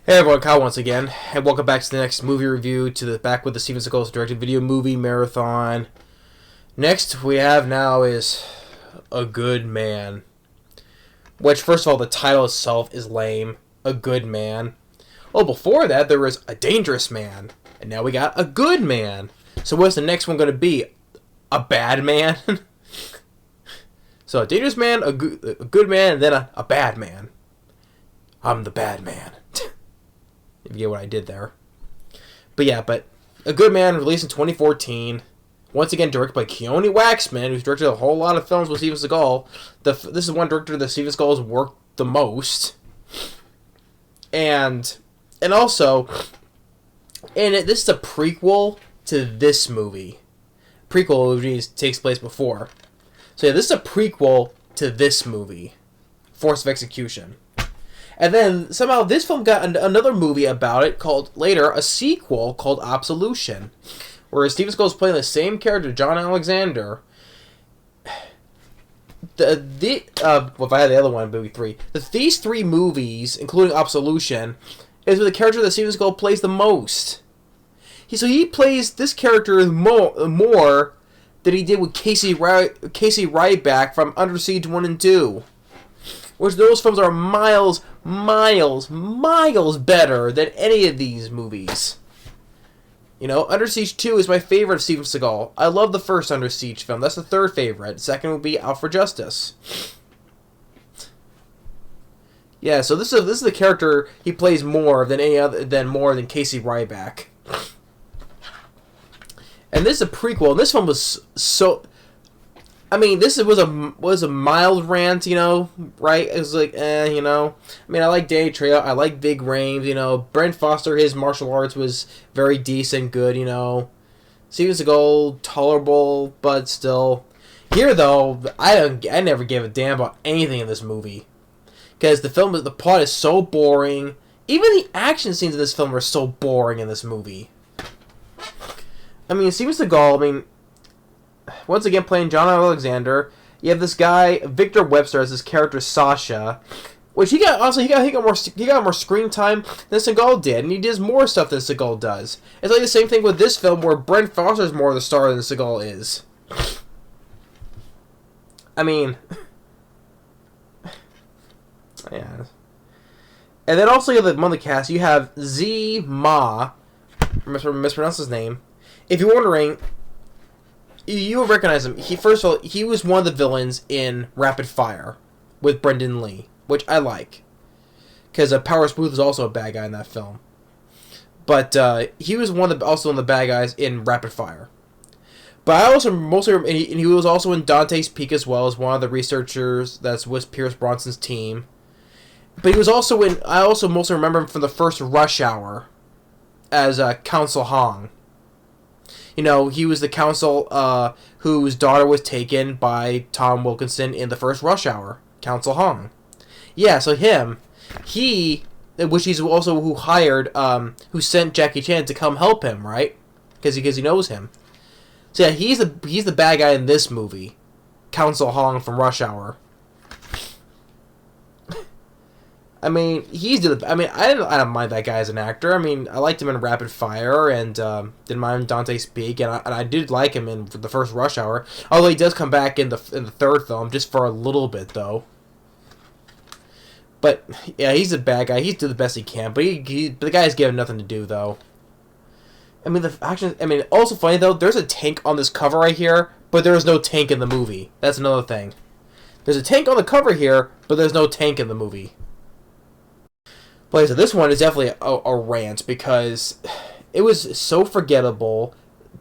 Hey everyone, Kyle once again, and welcome back to the next movie review, back with the Steven Seagal directed video movie marathon. Next we have now is A Good Man, which first of all the title itself is lame. A Good Man. Well, before that there was A Dangerous Man, and now we got A Good Man. So what's the next one going to be? A Bad Man? So a dangerous man, a good man, and then a bad man. I'm the bad man. If you get what I did there. But yeah, A Good Man, released in 2014. Once again, directed by Keoni Waxman, who's directed a whole lot of films with Steven Seagal. This is one director that Steven Seagal has worked the most. And also, this is a prequel to this movie. Prequel movie takes place before. So yeah, this is a prequel to this movie, Force of Execution. And then somehow this film got another movie about it called later, a sequel called Absolution, where Steven Seagal is playing the same character, John Alexander. If I had the other one, movie 3. These 3 movies, including Absolution, is with the character that Steven Seagal plays the most. He plays this character more than he did with Casey Ryback from Under Siege 1 and 2. Which those films are miles better than any of these movies. You know, Under Siege 2 is my favorite of Steven Seagal. I love the first Under Siege film. That's the third favorite. Second would be Out for Justice. Yeah, so this is the character he plays more than than Casey Ryback. And this is a prequel. And this film was so. I mean, this was a mild rant, you know, right? It was like, you know. I mean, I like Danny Trejo. I like Big Rames, you know. Brent Foster, his martial arts was very decent, good, you know. Steven Seagal, tolerable, but still. Here, though, I never gave a damn about anything in this movie. Because the plot is so boring. Even the action scenes in this film are so boring in this movie. I mean, Steven Seagal, once again playing John Alexander, you have this guy Victor Webster as his character Sasha, which he got more screen time than Seagal did, and he does more stuff than Seagal does. It's like the same thing with this film where Brent Foster is more of the star than Seagal is. I mean, yeah. And then also you have the cast. You have Tzi Ma, mispronounced his name. If you're wondering, you will recognize him. First of all, he was one of the villains in Rapid Fire with Brendan Lee, which I like. Because Powers Booth is also a bad guy in that film. But he was one of the bad guys in Rapid Fire. But I also and he was also in Dante's Peak as well as one of the researchers that's with Pierce Brosnan's team. But he was also I also mostly remember him from the first Rush Hour as Counsel Hong. You know, he was the counsel whose daughter was taken by Tom Wilkinson in the first Rush Hour. Counsel Hong. Yeah, so him. Which he's also who sent Jackie Chan to come help him, right? Because he knows him. So yeah, he's the bad guy in this movie. Counsel Hong from Rush Hour. I mean, I didn't mind that guy as an actor. I mean, I liked him in Rapid Fire and didn't mind Dante's Peak, and I did like him in the first Rush Hour. Although he does come back in the third film, just for a little bit though. But yeah, he's a bad guy. He's doing the best he can, but the guy's given nothing to do though. I mean, the action. I mean, also funny though. There's a tank on this cover right here, but there is no tank in the movie. That's another thing. There's a tank on the cover here, but there's no tank in the movie. But like I said, this one is definitely a rant because it was so forgettable.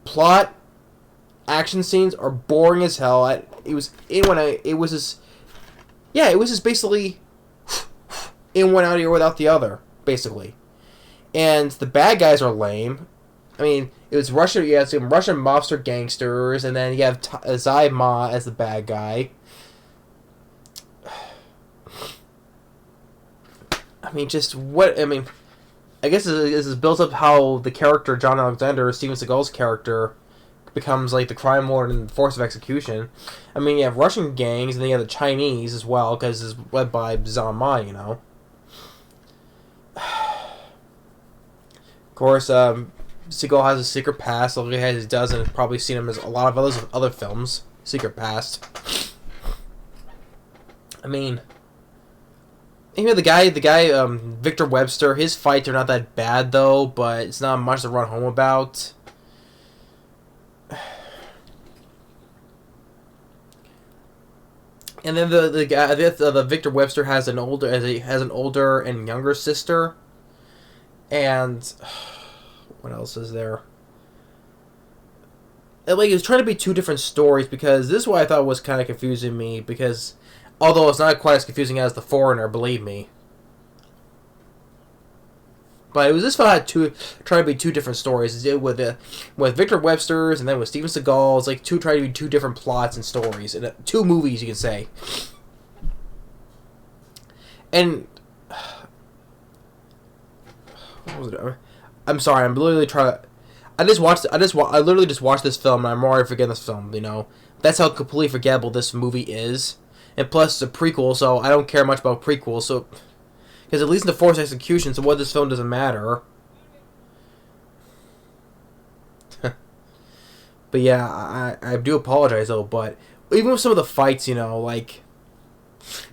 Plot, action scenes are boring as hell. It was just basically in one out here without the other, basically. And the bad guys are lame. I mean, it was Russian. You have some Russian mobster gangsters, and then you have Tzi Ma as the bad guy. I mean, I guess this is built up how the character John Alexander, Steven Seagal's character, becomes like the crime lord and force of execution. I mean, you have Russian gangs, and then you have the Chinese as well, because it's led by Tzi Ma, you know. course, Seagal has a secret past. Like he does, and probably seen him as a lot of other films. Secret past. I mean, the guy, Victor Webster. His fights are not that bad though, but it's not much to run home about. And then the guy, the Victor Webster has an older and younger sister, and what else is there? And, like, it's trying to be two different stories, because this is what I thought was kind of confusing me, because although it's not quite as confusing as The Foreigner, believe me. But it was this film had trying to be two different stories. With Victor Webster's and then with Steven Seagal, it's like trying to be two different plots and stories, and two movies, you can say. And what was it? I'm sorry, I'm literally trying to. I literally just watched this film, and I'm already forgetting this film. You know, that's how completely forgettable this movie is. And plus, it's a prequel, so I don't care much about prequels. So. Because at least in the forced execution, so what this film doesn't matter. But yeah, I do apologize though. But even with some of the fights, you know, like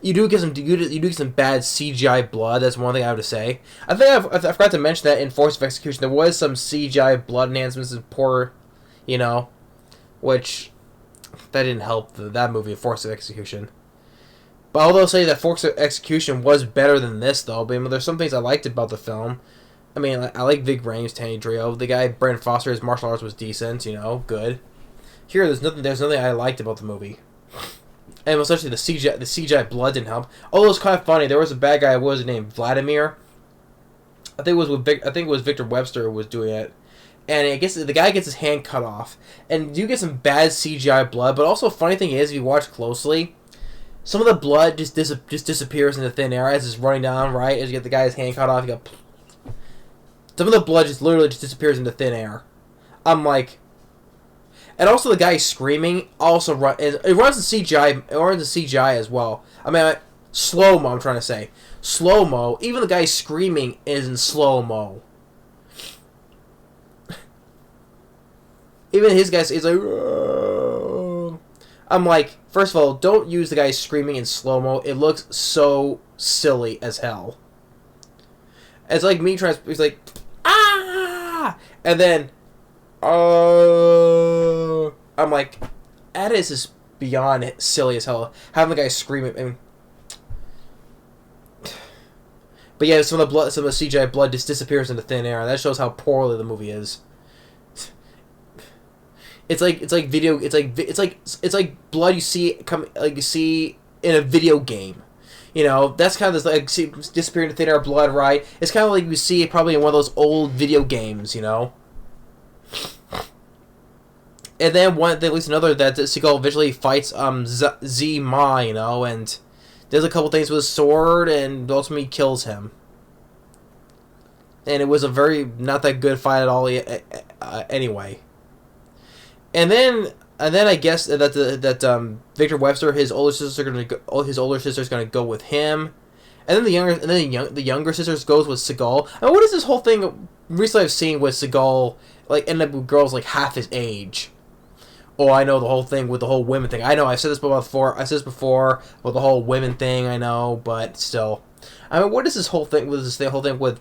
you do get some bad CGI blood. That's one thing I have to say. I think I forgot to mention that in forced execution there was some CGI blood enhancements and poor, you know, which that didn't help that movie, Forced Execution. But although say that Forced Execution was better than this, though, but I mean, there's some things I liked about the film. I mean, I like Vig Rhames, Tanny Drio. The guy Brandon Foster, his martial arts was decent, you know, good. Here, there's nothing I liked about the movie, and especially the CGI blood didn't help. Although it was kind of funny, there was a bad guy. What was his name? Vladimir. I think it was Victor Webster who was doing it, and I guess the guy gets his hand cut off, and you get some bad CGI blood. But also, funny thing is, if you watch closely. Some of the blood just disappears into thin air as it's running down, right? As you get the guy's hand cut off, you go... Some of the blood just literally disappears into thin air. I'm like... And also the guy screaming also it runs in CGI. It runs in CGI as well. I mean, slow-mo, I'm trying to say. Slow-mo. Even the guy screaming is in slow-mo. Even his guys is like... I'm like, first of all, don't use the guy screaming in slow-mo. It looks so silly as hell. It's like me trying to... It's like... Ah! And then... I'm like... That is just beyond silly as hell. Having the guy screaming... I mean, but yeah, some of the CGI blood just disappears into thin air. That shows how poorly the movie is. It's like blood you see in a video game, you know. That's kind of this like disappearing into thin air blood, right? It's kind of like you see it probably in one of those old video games, you know. And then at least another that Seagal visually fights Tzi Ma, you know, and does a couple things with his sword and ultimately kills him. And it was a very not that good fight at all, anyway. And then I guess that Victor Webster, his older sister's gonna go with him, and then the younger sister goes with Seagal. I mean, what is this whole thing? Recently, I've seen with Seagal like end up with girls like half his age. Oh, I know the whole thing with the whole women thing. I know I've said this before with the whole women thing. I know, but still, I mean, what is this whole thing with with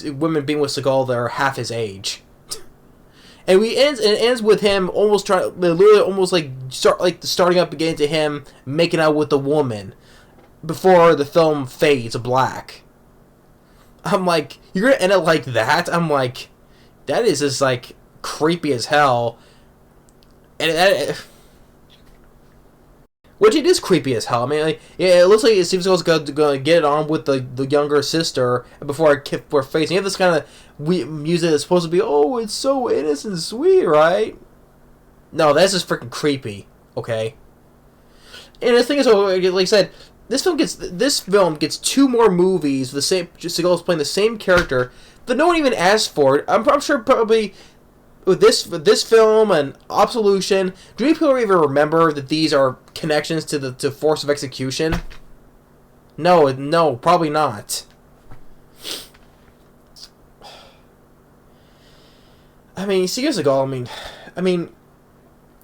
women being with Seagal that are half his age? And it ends with him starting up again to him making out with the woman before the film fades to black. I'm like, you're gonna end it like that? I'm like, that is just like creepy as hell. And which it is creepy as hell. I mean, like, yeah, it looks like Steven Seagal's gonna get it on with the younger sister before facing. You have this kind of music that's supposed to be, oh, it's so innocent and sweet, right? No, that's just freaking creepy. Okay. And the thing is, like I said, this film gets two more movies. Seagal's playing the same character that no one even asked for. I'm sure probably. With this film and Absolution, do any people even remember that these are connections to Force of Execution? No, probably not. I mean, Steven Seagal. I mean,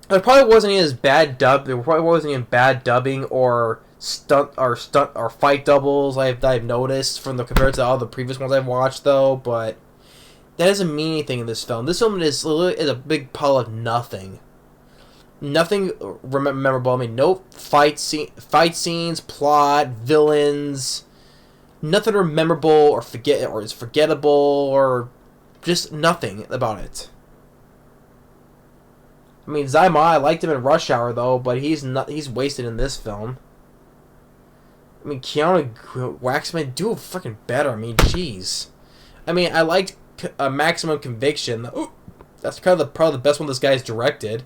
there probably wasn't even as bad dub. There probably wasn't even bad dubbing or stunt or fight doubles I've noticed from the compared to all the previous ones I've watched though. But that doesn't mean anything in this film. This film is a big pile of nothing. Nothing memorable. I mean, no fight scenes, plot, villains. Nothing memorable or is forgettable or just nothing about it. I mean, Tzi Ma, I liked him in Rush Hour though, but he's wasted in this film. I mean, Keoni Waxman, do fucking better. I mean, jeez. I mean, I liked Maximum Conviction. Ooh, that's kind of probably the best one this guy's directed.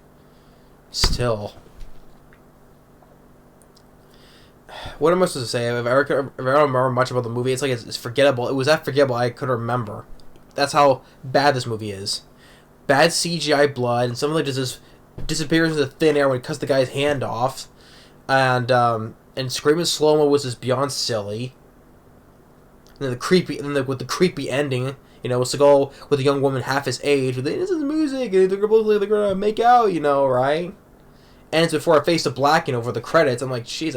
Still. What am I supposed to say? If I don't remember much about the movie, it's forgettable. It was that forgettable I couldn't remember. That's how bad this movie is. Bad CGI blood, and something like just disappears into thin air when it cuts the guy's hand off. And screaming slow-mo was just beyond silly. And then with the creepy ending, you know, Seagal with a young woman half his age, with this is music, and they're gonna make out, you know, right? Ends before a face to black, you know, for the credits. I'm like, jeez,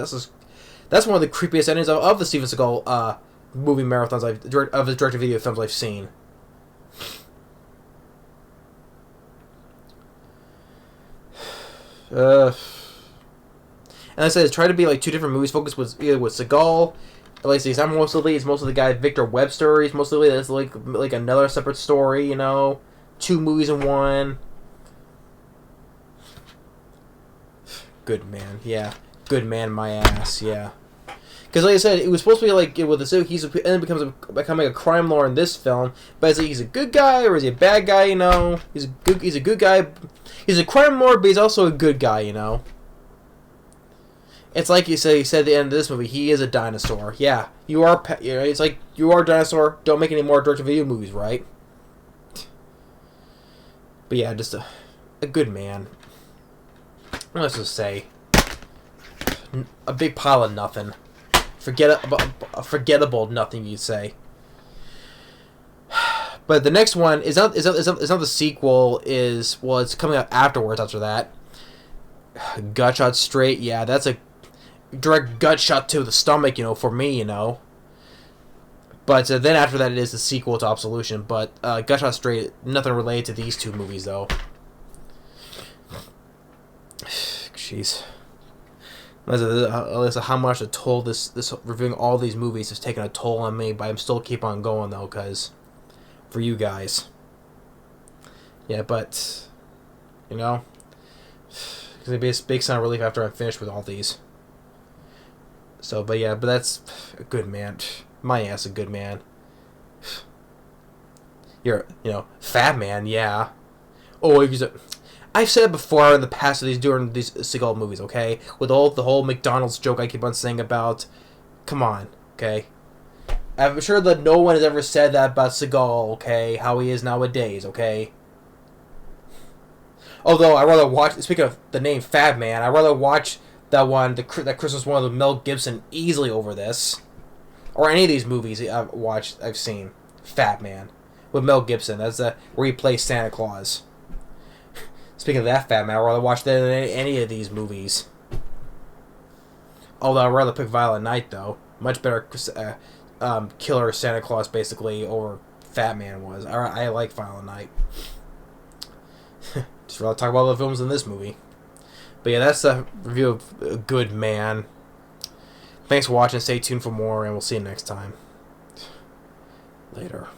that's one of the creepiest endings of the Steven Seagal movie marathons of his direct-to-video films I've seen. And I said, it's tried to be like two different movies. Focus was either with Seagal, like he's not mostly the guy Victor Webster. He's mostly it's like another separate story, you know, two movies in one. Good man, yeah, good man, my ass, yeah. Because like I said, it was supposed to be like with the and then becoming a crime lord in this film. But is he a good guy or is he a bad guy? You know, he's a good guy. He's a crime lord, but he's also a good guy. You know. It's like he said at the end of this movie, he is a dinosaur. Yeah, you are. You know, it's like you are a dinosaur. Don't make any more direct-to-video movies, right? But yeah, just a good man. Let's just say a big pile of nothing. Forgettable nothing, you'd say. But the next one is not the sequel. It's coming out afterwards. After that, Gutshot Straight. Yeah, that's a direct gut shot to the stomach, you know, for me, you know. But then after that, it is the sequel to Absolution. But Gutshot Straight, nothing related to these two movies, though. Jeez. Listen, how much a toll this reviewing all these movies has taken a toll on me, but I'm still keep on going though, cause for you guys. Yeah, but you know, it's gonna be a big sign of relief after I'm finished with all these. So, but yeah, but that's a good man. My ass, a good man. You're, you know, fat man, yeah. Oh, I've said it before in the past during these Seagal movies, okay? With the whole McDonald's joke I keep on saying about, come on, okay? I'm sure that no one has ever said that about Seagal, okay? How he is nowadays, okay? Although I rather watch. Speaking of the name Fat Man, I rather watch that Christmas one with Mel Gibson easily over this, or any of these movies I've seen. Fat Man with Mel Gibson. That's where he plays Santa Claus. Speaking of that Fat Man, I'd rather watch that than any of these movies. Although I'd rather pick Violent Night, though. Much better killer Santa Claus, basically, over Fat Man was. I like Violent Night. Just rather talk about the films in this movie. But yeah, that's a review of A Good Man. Thanks for watching. Stay tuned for more, and we'll see you next time. Later.